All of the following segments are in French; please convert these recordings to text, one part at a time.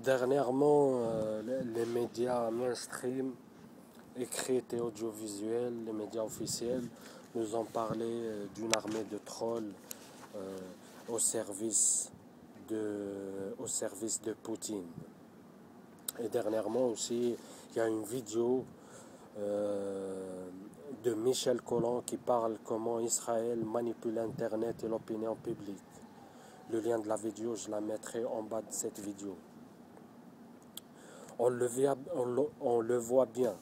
Dernièrement, les médias mainstream, écrits et audiovisuels, les médias officiels, nous ont parlé d'une armée de trolls euh, au service au service de Poutine. Et dernièrement aussi, il y a une vidéo de Michel Collomb qui parle comment Israël manipule Internet et l'opinion publique. Le lien de la vidéo, je la mettrai en bas de cette vidéo. On le voit bien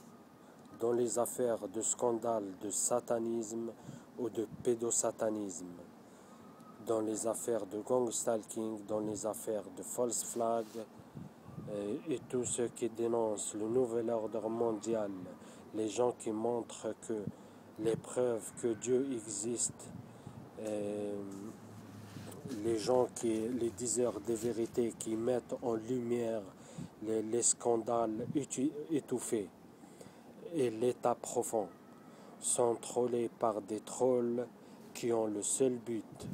dans les affaires de scandale de satanisme ou de pédosatanisme, dans les affaires de gang stalking, dans les affaires de false flag et tous ceux qui dénoncent le nouvel ordre mondial, les gens qui montrent que les preuves que Dieu existe, et les diseurs des vérités qui mettent en lumière les scandales étouffés et l'état profond sont trollés par des trolls qui ont le seul but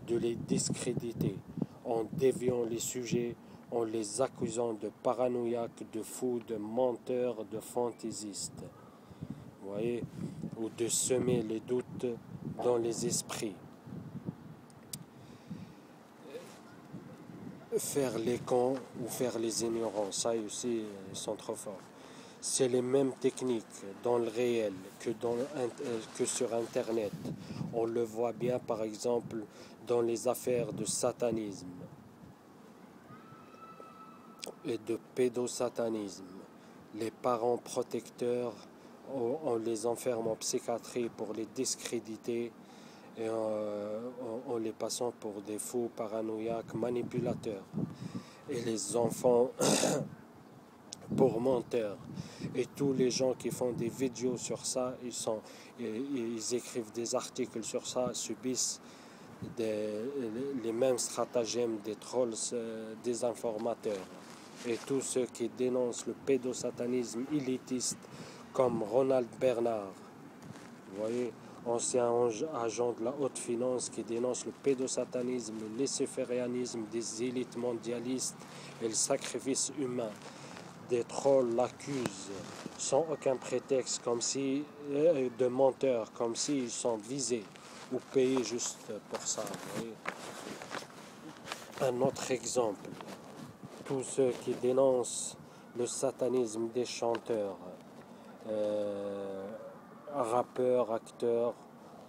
de les discréditer en déviant les sujets, en les accusant de paranoïaques, de fous, de menteurs, de fantaisistes. Vous voyez, ou de semer les doutes dans les esprits. Faire les cons ou faire les ignorants, ça aussi, ils sont trop forts. C'est les mêmes techniques dans le réel que sur Internet. On le voit bien par exemple dans les affaires de satanisme et de pédosatanisme. Les parents protecteurs, on les enferme en psychiatrie pour les discréditer et en les passant pour des fous paranoïaques manipulateurs. Et les enfants pour menteurs. Et tous les gens qui font des vidéos sur ça, ils écrivent des articles sur ça, subissent les mêmes stratagèmes des trolls, des informateurs. Et tous ceux qui dénoncent le pédosatanisme élitiste, comme Ronald Bernard, vous voyez, ancien agent de la haute finance qui dénonce le pédosatanisme, le laissez-fairisme des élites mondialistes et le sacrifice humain. Des trolls l'accusent sans aucun prétexte, comme si de menteurs, comme s'ils sont visés ou payés juste pour ça. Vous voyez. Un autre exemple, tous ceux qui dénoncent le satanisme des chanteurs, rappeurs, acteurs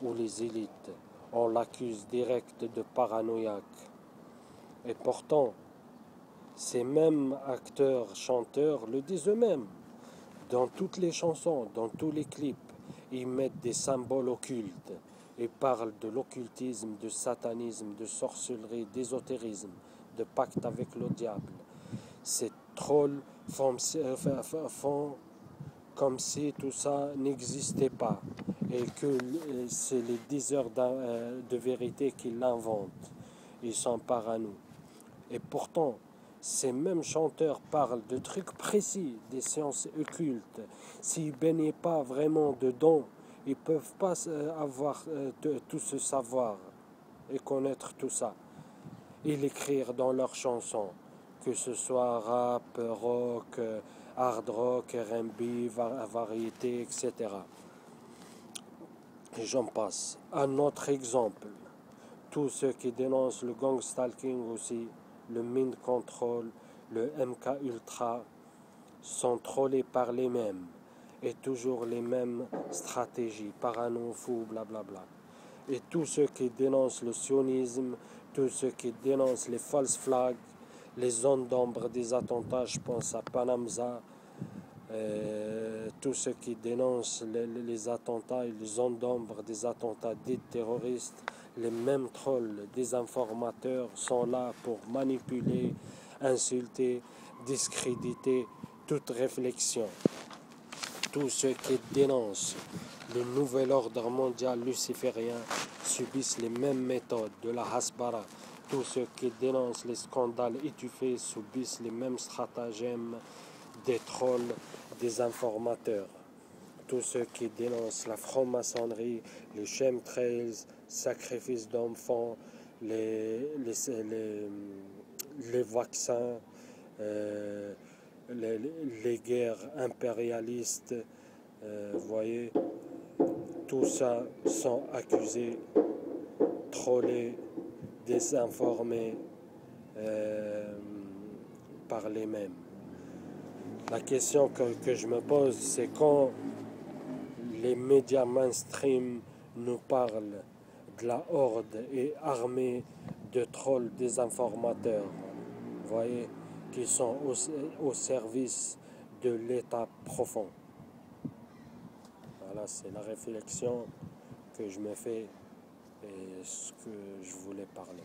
ou les élites, on l'accuse direct de paranoïaque. Et pourtant, ces mêmes acteurs, chanteurs le disent eux-mêmes. Dans toutes les chansons, dans tous les clips, ils mettent des symboles occultes. Ils parlent de l'occultisme, de satanisme, de sorcellerie, d'ésotérisme, de pacte avec le diable. Ces trolls font comme si tout ça n'existait pas et que c'est les diseurs de vérité qui l'inventent. Ils sont parano. Et pourtant, ces mêmes chanteurs parlent de trucs précis, des sciences occultes. S'ils ne baignaient pas vraiment dedans, ils ne peuvent pas avoir tout ce savoir et connaître tout ça. Et l'écrire dans leurs chansons, que ce soit rap, rock, hard rock, R&B, variété, etc. Et j'en passe. Un autre exemple, tous ceux qui dénoncent le gang stalking aussi, le mind control, le MK Ultra, sont trollés par les mêmes et toujours les mêmes stratégies, parano, fou, blablabla. Et tous ceux qui dénoncent le sionisme, tous ceux qui dénoncent les false flags, les zones d'ombre des attentats, je pense à Panamza, tous ceux qui dénoncent les attentats et les zones d'ombre des attentats dits terroristes, les mêmes trolls des informateurs sont là pour manipuler, insulter, discréditer toute réflexion. Tous ceux qui dénoncent le nouvel ordre mondial luciférien subissent les mêmes méthodes de la Hasbara. Tous ceux qui dénoncent les scandales étouffés subissent les mêmes stratagèmes des trolls, des informateurs. Tous ceux qui dénoncent la franc-maçonnerie, les chemtrails, sacrifices d'enfants, les vaccins, les guerres impérialistes, vous voyez, tout ça sont accusés, trollés, désinformés par les mêmes. La question que je me pose, c'est quand les médias mainstream nous parlent de la horde et armée de trolls désinformateurs, vous voyez, qui sont au service de l'État profond. Voilà, c'est la réflexion que je me fais et ce que je voulais parler.